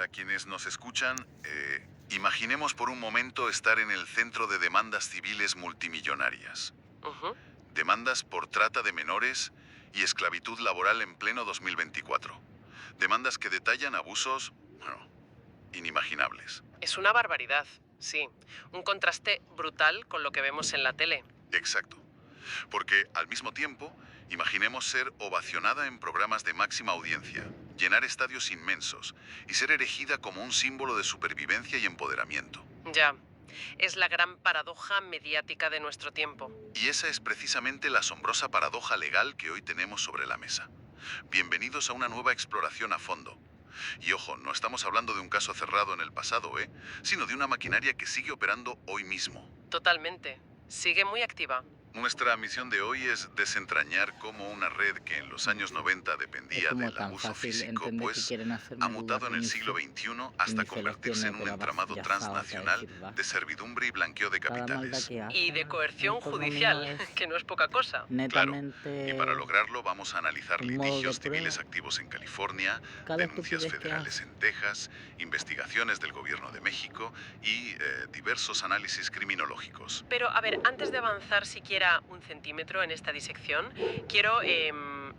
Para quienes nos escuchan, imaginemos por un momento estar en el centro de demandas civiles multimillonarias. Ujú. Demandas por trata de menores y esclavitud laboral en pleno 2024. Demandas que detallan abusos, bueno, inimaginables. Es una barbaridad, sí. Un contraste brutal con lo que vemos en la tele. Exacto. Porque al mismo tiempo, imaginemos ser ovacionada en programas de máxima audiencia, llenar estadios inmensos y ser erigida como un símbolo de supervivencia y empoderamiento. Ya. Es la gran paradoja mediática de nuestro tiempo. Y esa es precisamente la asombrosa paradoja legal que hoy tenemos sobre la mesa. Bienvenidos a una nueva exploración a fondo. Y ojo, no estamos hablando de un caso cerrado en el pasado, sino de una maquinaria que sigue operando hoy mismo. Totalmente. Sigue muy activa. Nuestra misión de hoy es desentrañar cómo una red que en los años 90 Es dependía como del tan abuso fácil físico, entender que pues quieren hacerme ha mutado en el dudar siglo de XXI mi hasta selección convertirse en un natural entramado ya sabes a transnacional decir, va. de servidumbre y blanqueo de Cada maldad capitales. que Y hacen de coerción en torno mío judicial, es que no es poca cosa. netamente Y para lograrlo vamos a analizar un modo de litigios civiles prueba. activos en California, cada denuncias estupidez que federales hacen. en Texas, investigaciones del gobierno de México y diversos análisis criminológicos. Pero, a ver, antes de avanzar siquiera un centímetro en esta disección, quiero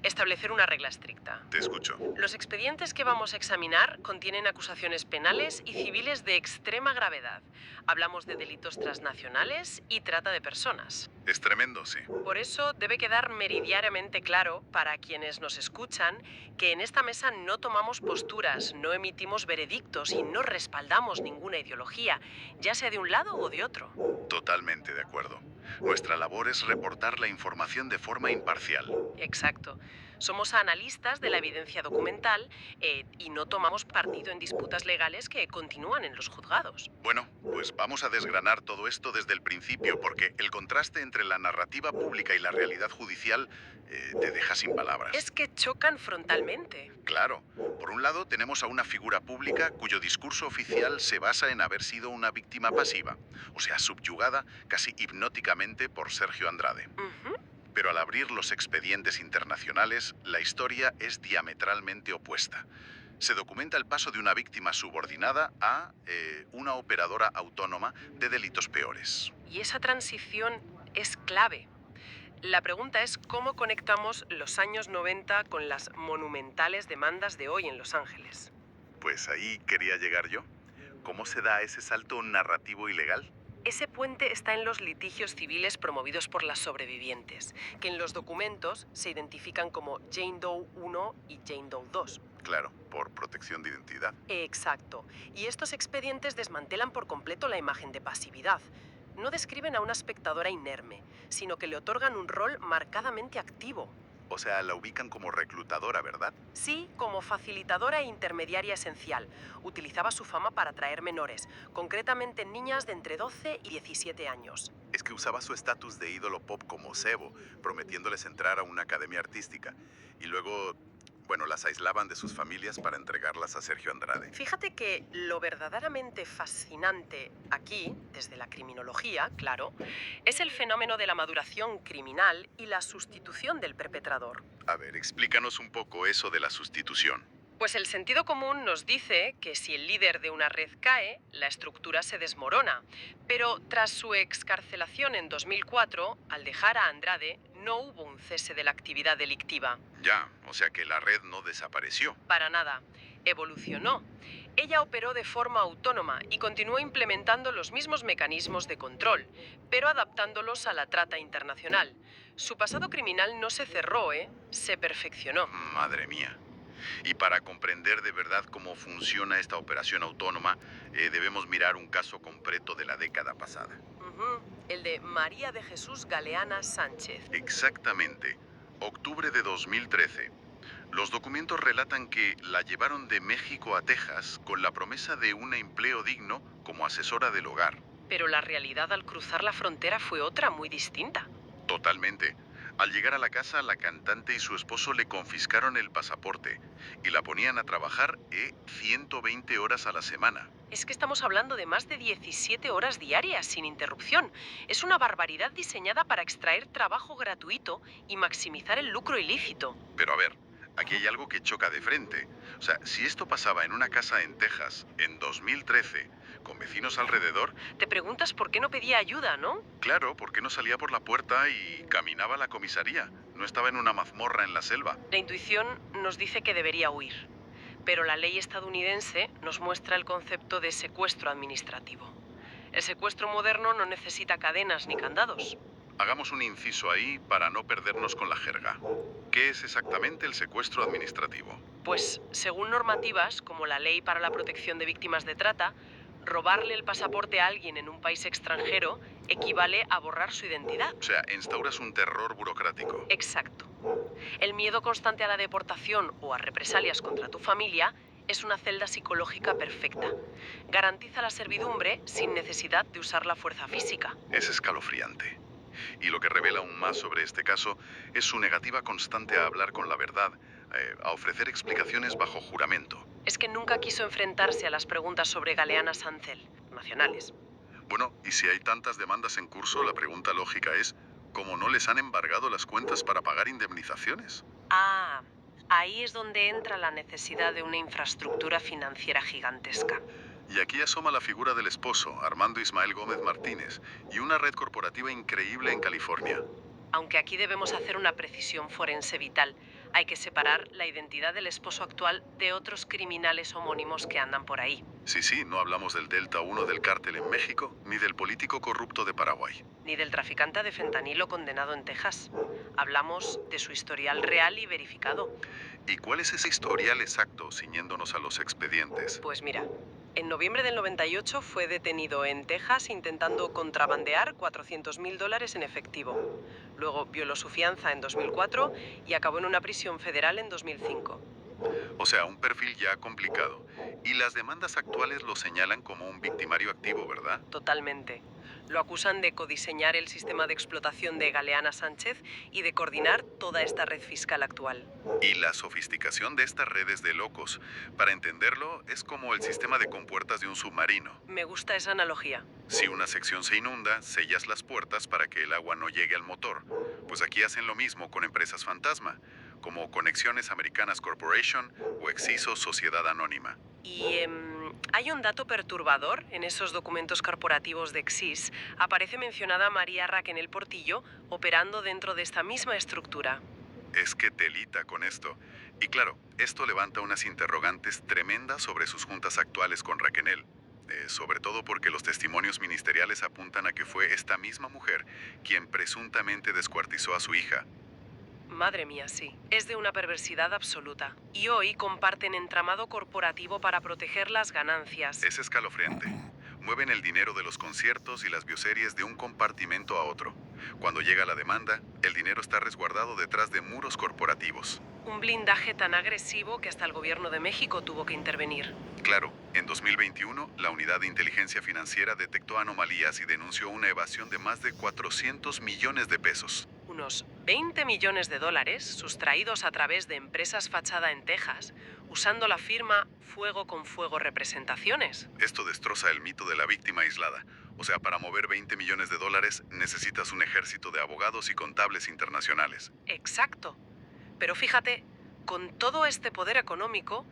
establecer una regla estricta. Te escucho. Los expedientes que vamos a examinar contienen acusaciones penales y civiles de extrema gravedad. Hablamos de delitos transnacionales y trata de personas. Es tremendo, sí. Por eso debe quedar meridianamente claro para quienes nos escuchan que en esta mesa no tomamos posturas, no emitimos veredictos y no respaldamos ninguna ideología, ya sea de un lado o de otro. Totalmente de acuerdo. Nuestra labor es reportar la información de forma imparcial. Exacto. Somos analistas de la evidencia documental y no tomamos partido en disputas legales que continúan en los juzgados. Bueno, pues vamos a desgranar todo esto desde el principio, porque el contraste entre la narrativa pública y la realidad judicial te deja sin palabras. Es que chocan frontalmente. Claro, por un lado tenemos a una figura pública cuyo discurso oficial se basa en haber sido una víctima pasiva, o sea, subyugada casi hipnóticamente por Sergio Andrade. Ujú. Pero al abrir los expedientes internacionales, la historia es diametralmente opuesta. Se documenta el paso de una víctima subordinada a una operadora autónoma de delitos peores. Y esa transición es clave. La pregunta es cómo conectamos los años 90 con las monumentales demandas de hoy en Los Ángeles. Pues ahí quería llegar yo. ¿Cómo se da ese salto narrativo y legal? Ese puente está en los litigios civiles promovidos por las sobrevivientes, que en los documentos se identifican como Jane Doe 1 y Jane Doe 2. Claro, por protección de identidad. Exacto. Y estos expedientes desmantelan por completo la imagen de pasividad. No describen a una espectadora inerme, sino que le otorgan un rol marcadamente activo. O sea, la ubican como reclutadora, ¿verdad? Sí, como facilitadora e intermediaria esencial. Utilizaba su fama para atraer menores, concretamente niñas de entre 12 y 17 años. Es que usaba su estatus de ídolo pop como cebo, prometiéndoles entrar a una academia artística. Y luego, bueno, las aislaban de sus familias para entregarlas a Sergio Andrade. Fíjate que lo verdaderamente fascinante aquí, desde la criminología, claro, es el fenómeno de la maduración criminal y la sustitución del perpetrador. A ver, explícanos un poco eso de la sustitución. Pues el sentido común nos dice que si el líder de una red cae, la estructura se desmorona. Pero tras su excarcelación en 2004, al dejar a Andrade, no hubo un cese de la actividad delictiva. Ya, o sea que la red no desapareció. Para nada. Evolucionó. Ella operó de forma autónoma y continuó implementando los mismos mecanismos de control, pero adaptándolos a la trata internacional. Su pasado criminal no se cerró, se perfeccionó. Madre mía. Y para comprender de verdad cómo funciona esta operación autónoma, debemos mirar un caso concreto de la década pasada. Ujú. El de María de Jesús Galeana Sánchez. Exactamente. Octubre de 2013. Los documentos relatan que la llevaron de México a Texas con la promesa de un empleo digno como asesora del hogar. Pero la realidad al cruzar la frontera fue otra muy distinta. Totalmente. Al llegar a la casa, la cantante y su esposo le confiscaron el pasaporte y la ponían a trabajar 120 horas a la semana. Es que estamos hablando de más de 17 horas diarias sin interrupción. Es una barbaridad diseñada para extraer trabajo gratuito y maximizar el lucro ilícito. Pero a ver, aquí hay algo que choca de frente. O sea, si esto pasaba en una casa en Texas en 2013, con vecinos alrededor, Te preguntas por qué no pedía ayuda, ¿no? claro, ¿por qué no salía por la puerta y caminaba a la comisaría? No estaba en una mazmorra en la selva. La intuición nos dice que debería huir, pero la ley estadounidense nos muestra el concepto de secuestro administrativo. El secuestro moderno no necesita cadenas ni candados. Hagamos un inciso ahí para no perdernos con la jerga. ¿Qué es exactamente el secuestro administrativo? Pues, según normativas como la Ley para la Protección de Víctimas de Trata, robarle el pasaporte a alguien en un país extranjero equivale a borrar su identidad. O sea, instauras un terror burocrático. Exacto. El miedo constante a la deportación o a represalias contra tu familia es una celda psicológica perfecta. Garantiza la servidumbre sin necesidad de usar la fuerza física. Es escalofriante. Y lo que revela aún más sobre este caso es su negativa constante a hablar con la verdad, a ofrecer explicaciones bajo juramento. Es que nunca quiso enfrentarse a las preguntas sobre Galeana Sancel, nacionales. Bueno, y si hay tantas demandas en curso, la pregunta lógica es, ¿cómo no les han embargado las cuentas para pagar indemnizaciones? Ah, ahí es donde entra la necesidad de una infraestructura financiera gigantesca. Y aquí asoma la figura del esposo, Armando Ismael Gómez Martínez, y una red corporativa increíble en California. Aunque aquí debemos hacer una precisión forense vital, hay que separar la identidad del esposo actual de otros criminales homónimos que andan por ahí. Sí, no hablamos del Delta 1 del cártel en México, ni del político corrupto de Paraguay. Ni del traficante de fentanilo condenado en Texas. Hablamos de su historial real y verificado. ¿Y cuál es ese historial exacto, ciñéndonos a los expedientes? Pues mira, en noviembre del 98 fue detenido en Texas intentando contrabandear $400.000 en efectivo. Luego violó su fianza en 2004 y acabó en una prisión federal en 2005. O sea, un perfil ya complicado. Y las demandas actuales lo señalan como un victimario activo, ¿verdad? Totalmente. Lo acusan de codiseñar el sistema de explotación de Galeana Sánchez y de coordinar toda esta red fiscal actual. Y la sofisticación de estas redes de locos, para entenderlo, es como el sistema de compuertas de un submarino. Me gusta esa analogía. Si una sección se inunda, sellas las puertas para que el agua no llegue al motor. Pues aquí hacen lo mismo con empresas fantasma, como Conexiones Americanas Corporation o Exciso Sociedad Anónima. Y hay un dato perturbador en esos documentos corporativos de Exis. Aparece mencionada María Raquel Portillo operando dentro de esta misma estructura. Es que telita con esto. Y claro, esto levanta unas interrogantes tremendas sobre sus juntas actuales con Raquel. Sobre todo porque los testimonios ministeriales apuntan a que fue esta misma mujer quien presuntamente descuartizó a su hija. Madre mía, sí. Es de una perversidad absoluta. Y hoy comparten entramado corporativo para proteger las ganancias. Es escalofriante. Mueven el dinero de los conciertos y las bioseries de un compartimento a otro. Cuando llega la demanda, el dinero está resguardado detrás de muros corporativos. Un blindaje tan agresivo que hasta el gobierno de México tuvo que intervenir. Claro, en 2021, la Unidad de Inteligencia Financiera detectó anomalías y denunció una evasión de más de 400 millones de pesos. Unos 20 millones de dólares sustraídos a través de empresas fachada en Texas, usando la firma Fuego con Fuego Representaciones. Esto destroza el mito de la víctima aislada. O sea, para mover 20 millones de dólares necesitas un ejército de abogados y contables internacionales. Exacto. Pero fíjate, con todo este poder económico,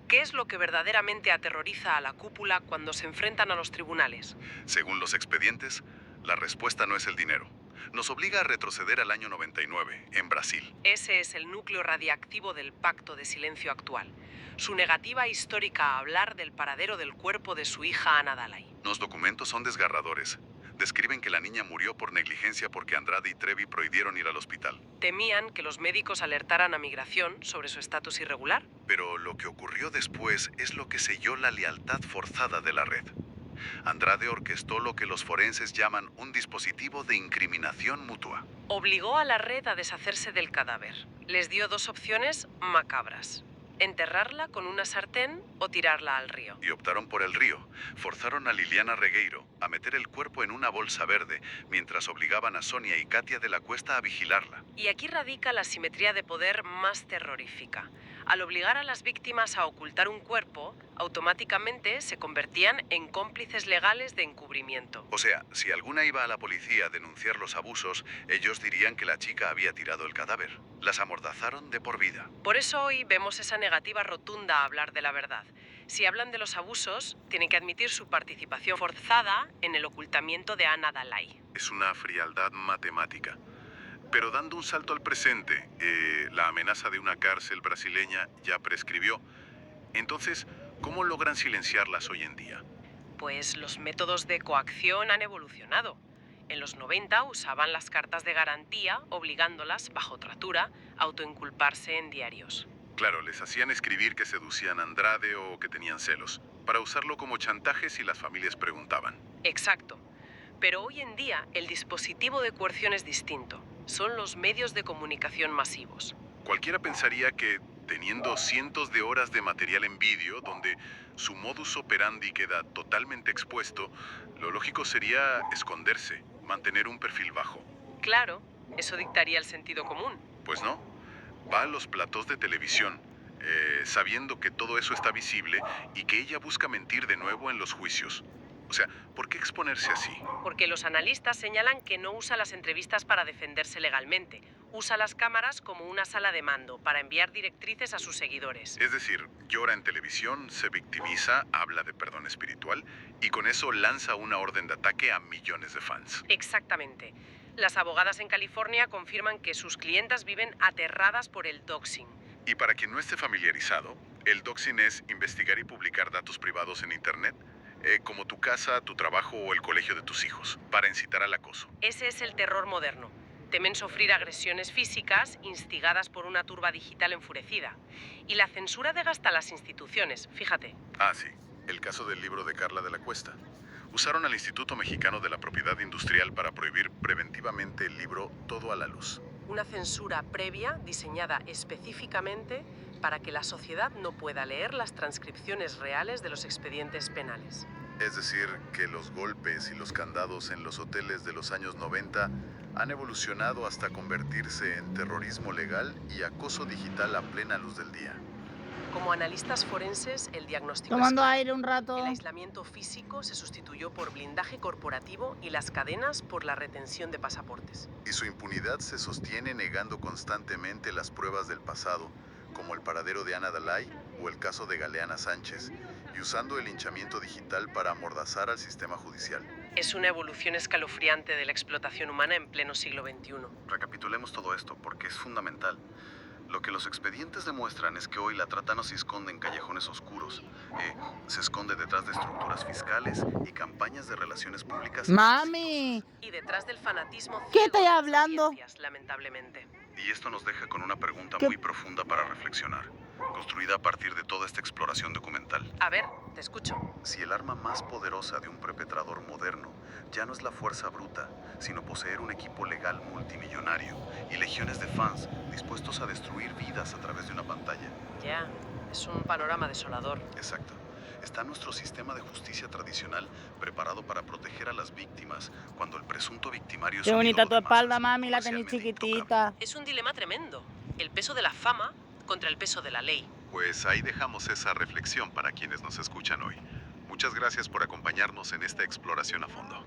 ¿qué es lo que verdaderamente aterroriza a la cúpula cuando se enfrentan a los tribunales? Según los expedientes, la respuesta no es el dinero. Nos obliga a retroceder al año 99, en Brasil. Ese es el núcleo radiactivo del pacto de silencio actual. Su negativa histórica a hablar del paradero del cuerpo de su hija Ana Dalai. Los documentos son desgarradores. Describen que la niña murió por negligencia porque Andrade y Trevi prohibieron ir al hospital. Temían que los médicos alertaran a migración sobre su estatus irregular. Pero lo que ocurrió después es lo que selló la lealtad forzada de la red. Andrade orquestó lo que los forenses llaman un dispositivo de incriminación mutua. Obligó a la red a deshacerse del cadáver. Les dio dos opciones macabras: enterrarla con una sartén o tirarla al río. Y optaron por el río. Forzaron a Liliana Regueiro a meter el cuerpo en una bolsa verde, mientras obligaban a Sonia y Katia de la Cuesta a vigilarla. Y aquí radica la simetría de poder más terrorífica. Al obligar a las víctimas a ocultar un cuerpo, automáticamente se convertían en cómplices legales de encubrimiento. O sea, si alguna iba a la policía a denunciar los abusos, ellos dirían que la chica había tirado el cadáver. Las amordazaron de por vida. Por eso hoy vemos esa negativa rotunda a hablar de la verdad. Si hablan de los abusos, tienen que admitir su participación forzada en el ocultamiento de Ana Dalai. Es una frialdad matemática. Pero dando un salto al presente, la amenaza de una cárcel brasileña ya prescribió. Entonces, ¿cómo logran silenciarlas hoy en día? Pues los métodos de coacción han evolucionado. En los 90 usaban las cartas de garantía, obligándolas, bajo tratura, a autoinculparse en diarios. Claro, les hacían escribir que seducían a Andrade o que tenían celos, para usarlo como chantaje si las familias preguntaban. Exacto. Pero hoy en día el dispositivo de coerción es distinto. Son los medios de comunicación masivos. Cualquiera pensaría que, teniendo cientos de horas de material en vídeo, donde su modus operandi queda totalmente expuesto, lo lógico sería esconderse, mantener un perfil bajo. Claro, eso dictaría el sentido común. Pues no, va a los platós de televisión, sabiendo que todo eso está visible y que ella busca mentir de nuevo en los juicios. O sea, ¿por qué exponerse así? Porque los analistas señalan que no usa las entrevistas para defenderse legalmente. Usa las cámaras como una sala de mando para enviar directrices a sus seguidores. Es decir, llora en televisión, se victimiza, habla de perdón espiritual y con eso lanza una orden de ataque a millones de fans. Exactamente. Las abogadas en California confirman que sus clientas viven aterradas por el doxing. Y para quien no esté familiarizado, el doxing es investigar y publicar datos privados en Internet, como tu casa, tu trabajo o el colegio de tus hijos, para incitar al acoso. Ese es el terror moderno. Temen sufrir agresiones físicas instigadas por una turba digital enfurecida. Y la censura llega hasta las instituciones, fíjate. Ah, sí, el caso del libro de Carla de la Cuesta. Usaron al Instituto Mexicano de la Propiedad Industrial para prohibir preventivamente el libro Todo a la Luz. Una censura previa diseñada específicamente para que la sociedad no pueda leer las transcripciones reales de los expedientes penales. Es decir, que los golpes y los candados en los hoteles de los años 90 han evolucionado hasta convertirse en terrorismo legal y acoso digital a plena luz del día. Como analistas forenses, el diagnóstico Tomando es claro. aire un rato. El aislamiento físico se sustituyó por blindaje corporativo y las cadenas por la retención de pasaportes. Y su impunidad se sostiene negando constantemente las pruebas del pasado, como el paradero de Ana Dalai o el caso de Galeana Sánchez, y usando el linchamiento digital para amordazar al sistema judicial. Es una evolución escalofriante de la explotación humana en pleno siglo XXI. Recapitulemos todo esto porque es fundamental. Lo que los expedientes demuestran es que hoy la trata no se esconde en callejones oscuros. Se esconde detrás de estructuras fiscales y campañas de relaciones públicas. Mami, Y detrás del fanatismo ¿qué ciego estoy de las hablando? audiencias, lamentablemente. Y esto nos deja con una pregunta ¿Qué? muy profunda para reflexionar, construida a partir de toda esta exploración documental. A ver, te escucho. Si el arma más poderosa de un perpetrador moderno ya no es la fuerza bruta, sino poseer un equipo legal multimillonario y legiones de fans dispuestos a destruir vidas a través de una pantalla. Ya, es un panorama desolador. Exacto. ¿Está nuestro sistema de justicia tradicional preparado para proteger a las víctimas cuando el presunto victimario es Qué un bonita ídolo tu de espalda, masas mami, la tenés comercialmente intocable? chiquitita. Es un dilema tremendo. El peso de la fama contra el peso de la ley. Pues ahí dejamos esa reflexión para quienes nos escuchan hoy. Muchas gracias por acompañarnos en esta exploración a fondo.